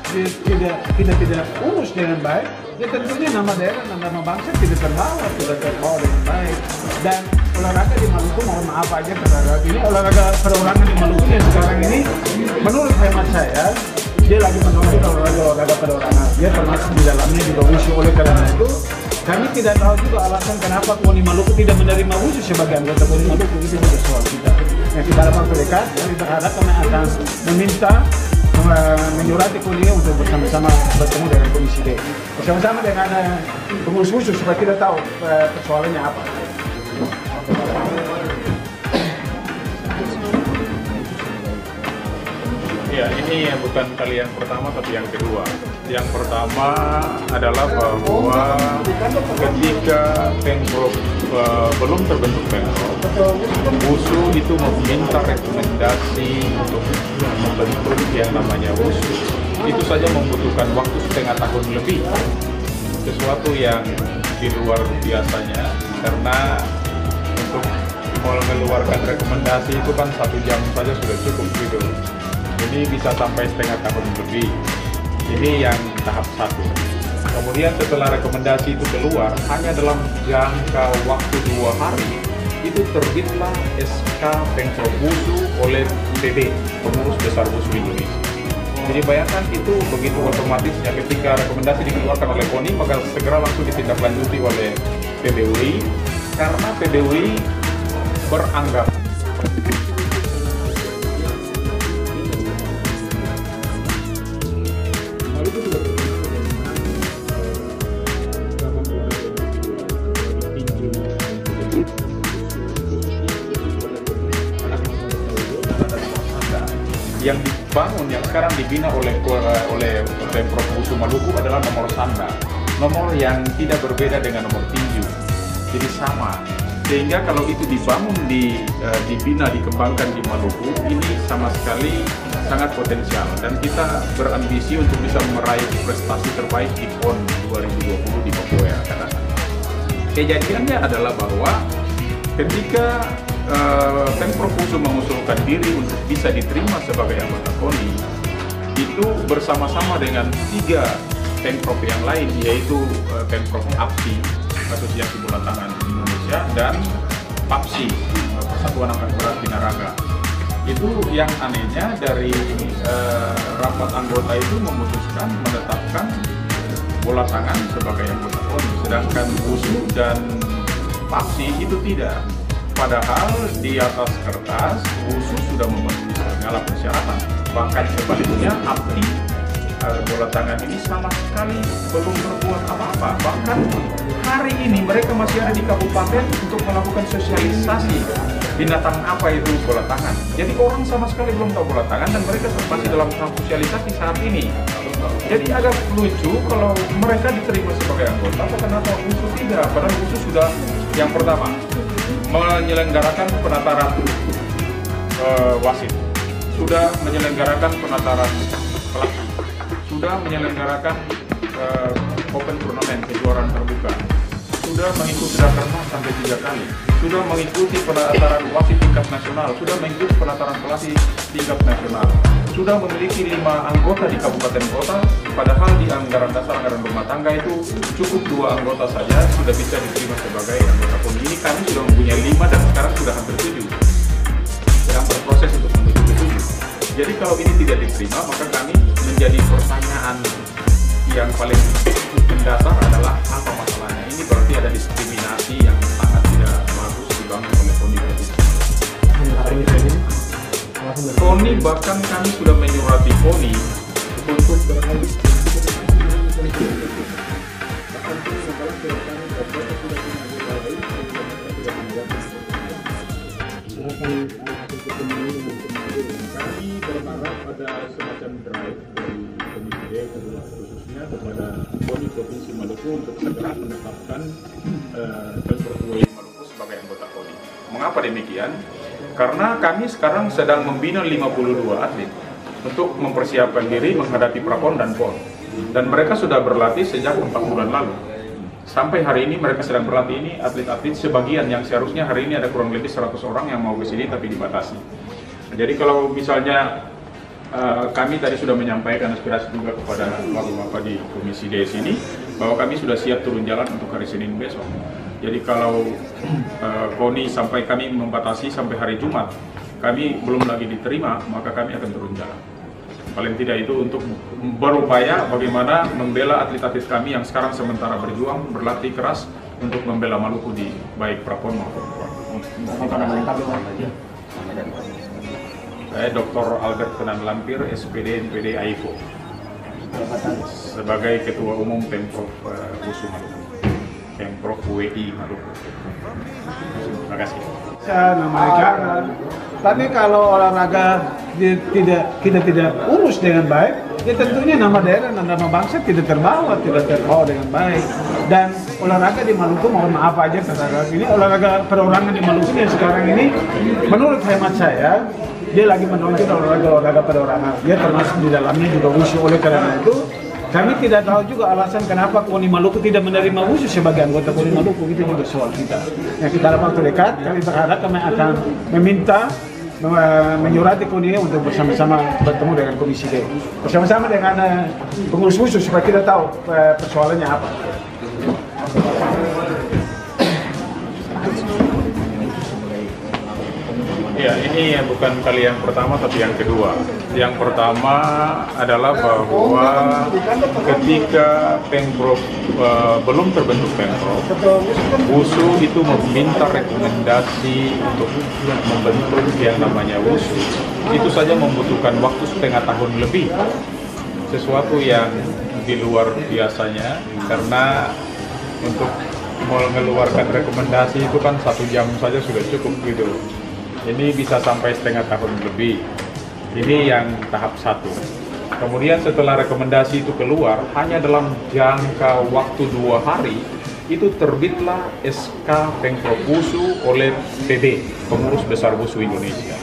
tidak urus dengan baik, ya tentunya nama daerah dan nama bangsa tidak terbawa dengan baik. Dan olahraga di Maluku, mohon maaf aja ini olahraga perorangan di Maluku yang sekarang ini menurut hemat saya dia lagi menonton olahraga perorangan. Dia termasuk di dalamnya juga wushu. Oleh karena itu kami tidak tahu juga alasan kenapa KONI Maluku tidak menerima wushu sebagai anggota KONI Maluku. Itu juga soal kita. Yang kita dapat terdekat, kami berharap kami akan meminta menyurati KONI untuk bersama-sama bertemu dengan Komisi D, bersama-sama dengan pengurus wushu supaya kita tahu persoalannya apa. Ya, ini bukan kali yang pertama tapi yang kedua. Yang pertama adalah bahwa ketika Pemprov belum terbentuk Pemprov, WUSU itu meminta rekomendasi untuk membentuk yang namanya WUSU. Itu saja membutuhkan waktu setengah tahun lebih, sesuatu yang di luar biasanya, karena untuk mengeluarkan rekomendasi itu kan 1 jam saja sudah cukup gitu. Jadi bisa sampai setengah tahun lebih. Ini yang tahap 1. Kemudian setelah rekomendasi itu keluar, hanya dalam jangka waktu 2 hari, itu terbitlah SK Pemprov WUSU oleh PB, Pengurus Besar WUSU Indonesia. Jadi bayangkan itu begitu otomatisnya ketika rekomendasi dikeluarkan oleh KONI, maka segera langsung ditindaklanjuti oleh PBWI, karena PBWI beranggapan yang dibangun, yang sekarang dibina oleh Pemprov WUSU Maluku adalah nomor sanda, nomor yang tidak berbeda dengan nomor tinju, jadi sama. Sehingga kalau itu dibangun, dibina, dikembangkan di Maluku, ini sama sekali sangat potensial, dan kita berambisi untuk bisa meraih prestasi terbaik di PON 2020 di Papua yang akan datang. Kejadiannya adalah bahwa ketika Pemprov WUSU mengusulkan diri untuk bisa diterima sebagai anggota KONI, itu bersama-sama dengan 3 Pemprov yang lain, yaitu Pemprov APSI, Asosiasi Bola Tangan Indonesia, dan PAPSI, Persatuan Angkat Berat Binaraga. Itu yang anehnya dari rapat anggota itu memutuskan menetapkan bola tangan sebagai anggota KONI, sedangkan WUSU dan PAPSI itu tidak. Padahal di atas kertas WUSU sudah memenuhi segala persyaratan. Bahkan sebaliknya APSI bola tangan ini sama sekali belum berbuat apa-apa. Bahkan hari ini mereka masih ada di kabupaten untuk melakukan sosialisasi binatang apa itu bola tangan. Jadi orang sama sekali belum tahu bola tangan, dan mereka masih dalam tahap sosialisasi saat ini. Jadi agak lucu kalau mereka diterima sebagai anggota, kenapa WUSU tidak? Padahal WUSU sudah yang pertama menyelenggarakan penataran wasit, sudah menyelenggarakan penataran pelatih, sudah menyelenggarakan open turnamen, kejuaraan terbuka, sudah mengikuti Rakernas sampai 3 kali, sudah mengikuti penataran wasit tingkat nasional, sudah mengikuti penataran pelatih tingkat nasional, sudah memiliki 5 anggota di kabupaten kota, padahal di anggaran dasar anggaran rumah tangga itu cukup 2 anggota saja sudah bisa diterima sebagai anggota KONI. Ini kami sudah mempunyai 5 dan sekarang sudah hampir 7, sedang berproses untuk menuju ke 7. Jadi kalau ini tidak diterima, maka kami menjadi pertanyaan yang paling mendasar adalah apa masalahnya. Ini berarti ada diskriminasi yang sangat tidak bagus dibangun oleh KONI. KONI, bahkan kami sudah menyurati KONI untuk kami berharap ada semacam drive dari Komisi D khususnya kepada KONI Provinsi Maluku untuk segera menetapkan Pemprov Maluku sebagai anggota KONI. Mengapa demikian? Karena kami sekarang sedang membina 52 atlet untuk mempersiapkan diri menghadapi Prapon dan PON. Dan mereka sudah berlatih sejak 4 bulan lalu. Sampai hari ini mereka sedang berlatih ini atlet-atlet sebagian yang seharusnya hari ini ada kurang lebih 100 orang yang mau ke sini tapi dibatasi. Jadi kalau misalnya kami tadi sudah menyampaikan aspirasi juga kepada Bapak-Bapak di Komisi D sini bahwa kami sudah siap turun jalan untuk hari Senin besok. Jadi kalau KONI sampai kami membatasi sampai hari Jumat, kami belum lagi diterima, maka kami akan turun jalan. Paling tidak itu untuk berupaya bagaimana membela atlet-atlet kami yang sekarang sementara berjuang, berlatih keras untuk membela Maluku di baik prapon maupun pon. Saya Dr. Albert Kenan Lampir, SPD NPD AIFO, sebagai Ketua Umum Pemprov WUSU Maluku, Pemprov WI Maluku. Terima kasih. Nama negara. Tapi kalau olahraga kita tidak urus dengan baik, ya tentunya nama daerah dan nama bangsa tidak terbawa dengan baik. Dan olahraga di Maluku, mohon maaf aja terhadap ini, olahraga perorangan di Maluku yang sekarang ini, menurut hemat saya, dia lagi menonjol olahraga perorangan. Dia termasuk di dalamnya juga WUSU. Oleh karena itu, kami tidak tahu juga alasan kenapa KONI Maluku tidak menerima WUSU sebagai anggota KONI Maluku. Itu juga soal kita. Yang kita dalam waktu dekat, kami berharap kami akan meminta menyurati KONI untuk bersama-sama bertemu dengan Komisi D, bersama-sama dengan pengurus WUSU supaya kita tahu persoalannya apa. Ya, ini bukan kali yang pertama tapi yang kedua. Yang pertama adalah bahwa ketika Pemprov belum terbentuk Pemprov, WUSU itu meminta rekomendasi untuk membentuk yang namanya WUSU. Itu saja membutuhkan waktu setengah tahun lebih, sesuatu yang di luar biasanya, karena untuk mengeluarkan rekomendasi itu kan 1 jam saja sudah cukup gitu. Ini bisa sampai setengah tahun lebih. Ini yang tahap 1. Kemudian setelah rekomendasi itu keluar, hanya dalam jangka waktu 2 hari, itu terbitlah SK Pemprov WUSU oleh PB, Pengurus Besar WUSU Indonesia.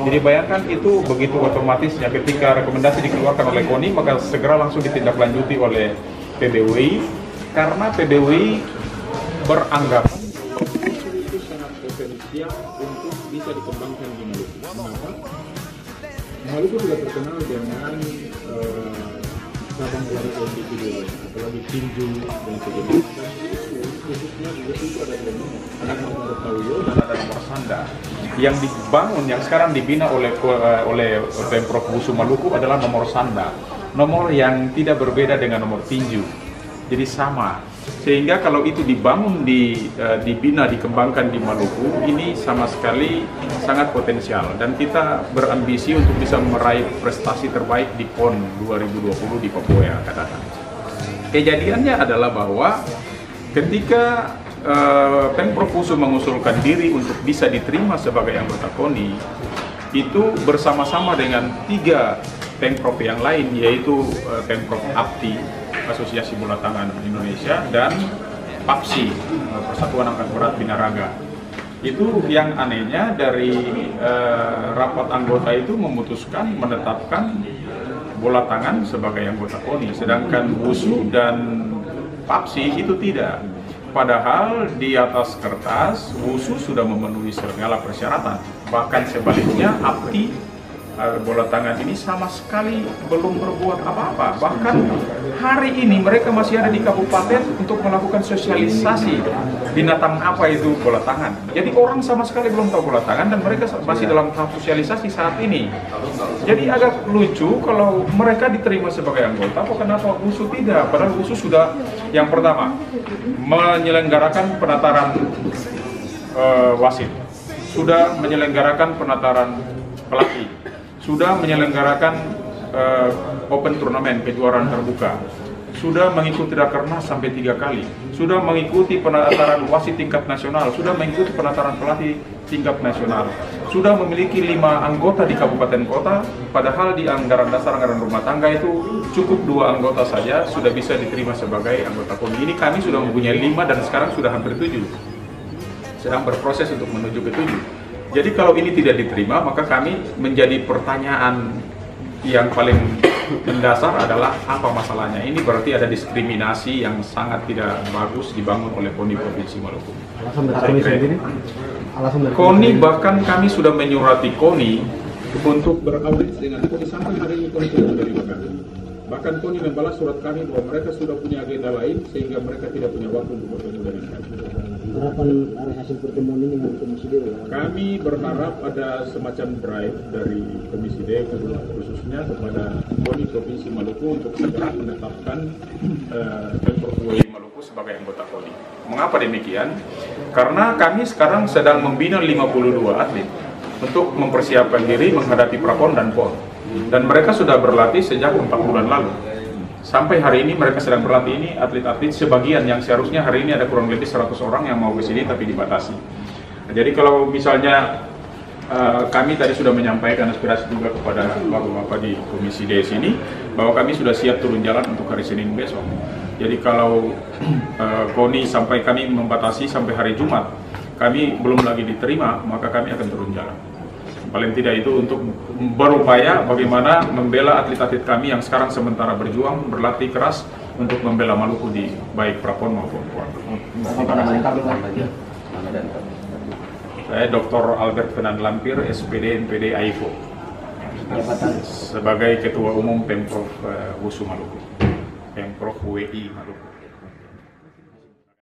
Jadi bayangkan itu begitu otomatisnya ketika rekomendasi dikeluarkan oleh KONI, maka segera langsung ditindaklanjuti oleh PBWI, karena PBWI beranggapan itu sangat potensial untuk bisa dikembangkan di Maluku. Kenapa? Maluku sudah terkenal dengan cabang olahraga individual, apalagi tinju dan sebagainya. Khususnya itu ada nomor Tauyo dan ada nomor Sanda. Yang dibangun, yang sekarang dibina oleh Pemprov WUSU Maluku adalah nomor Sanda, nomor yang tidak berbeda dengan nomor tinju. Jadi sama. Sehingga kalau itu dibangun, dibina, dikembangkan di Maluku, ini sama sekali sangat potensial. Dan kita berambisi untuk bisa meraih prestasi terbaik di PON 2020 di Papua yang akan datang. Kejadiannya adalah bahwa ketika Pemprov WUSU mengusulkan diri untuk bisa diterima sebagai anggota KONI, itu bersama-sama dengan 3 Pemprov yang lain, yaitu Pemprov APTI, Asosiasi Bola Tangan Indonesia, dan PAPSI, Persatuan Angkat Berat Binaraga. Itu yang anehnya dari rapat anggota itu memutuskan menetapkan bola tangan sebagai anggota KONI, sedangkan WUSU dan PAPSI itu tidak. Padahal di atas kertas WUSU sudah memenuhi segala persyaratan, bahkan sebaliknya APTI bola tangan ini sama sekali belum berbuat apa-apa. Bahkan hari ini mereka masih ada di kabupaten untuk melakukan sosialisasi binatang apa itu bola tangan. Jadi orang sama sekali belum tahu bola tangan dan mereka masih dalam tahap sosialisasi saat ini. Jadi agak lucu kalau mereka diterima sebagai anggota, kok kenapa WUSU tidak? Padahal WUSU sudah yang pertama menyelenggarakan penataran wasit, sudah menyelenggarakan penataran pelatih, sudah menyelenggarakan open turnamen, kejuaraan terbuka, sudah mengikuti rakernas sampai 3 kali, sudah mengikuti penataran wasit tingkat nasional, sudah mengikuti penataran pelatih tingkat nasional, sudah memiliki 5 anggota di kabupaten kota, padahal di anggaran dasar anggaran rumah tangga itu cukup 2 anggota saja sudah bisa diterima sebagai anggota KONI. Ini kami sudah mempunyai 5 dan sekarang sudah hampir 7, sedang berproses untuk menuju ke 7. Jadi kalau ini tidak diterima, maka kami menjadi pertanyaan yang paling mendasar adalah apa masalahnya. Ini berarti ada diskriminasi yang sangat tidak bagus dibangun oleh KONI Provinsi Maluku. Alasan dari KONI sendiri? KONI, bahkan kami sudah menyurati KONI untuk beraudit dengan KONI. Sampai hari ini KONI tidak menerima kami. Bahkan KONI membalas surat kami bahwa mereka sudah punya agenda lain sehingga mereka tidak punya waktu untuk bertemu dengan kami. Harapan dari hasil pertemuan ini dengan Komisi D? Kami berharap ada semacam drive dari Komisi D khususnya kepada KONI Provinsi Maluku untuk segera menetapkan Pemprov DKI Maluku sebagai anggota KONI. Mengapa demikian? Karena kami sekarang sedang membina 52 atlet untuk mempersiapkan diri menghadapi Prapon dan PON. Dan mereka sudah berlatih sejak 4 bulan lalu. Sampai hari ini mereka sedang berlatih ini atlet-atlet sebagian yang seharusnya hari ini ada kurang lebih 100 orang yang mau ke sini tapi dibatasi. Jadi kalau misalnya kami tadi sudah menyampaikan aspirasi juga kepada bapak-bapak di Komisi D sini bahwa kami sudah siap turun jalan untuk hari Senin besok. Jadi kalau KONI sampai kami membatasi sampai hari Jumat kami belum lagi diterima, maka kami akan turun jalan. Paling tidak itu untuk berupaya bagaimana membela atlet-atlet kami yang sekarang sementara berjuang, berlatih keras untuk membela Maluku di baik Prapon maupun PON. Saya Dr. Albert Fenan Lampir, SPD NPD AIFO, sebagai Ketua Umum Pemprov WUSU Maluku, Pemprov WI Maluku.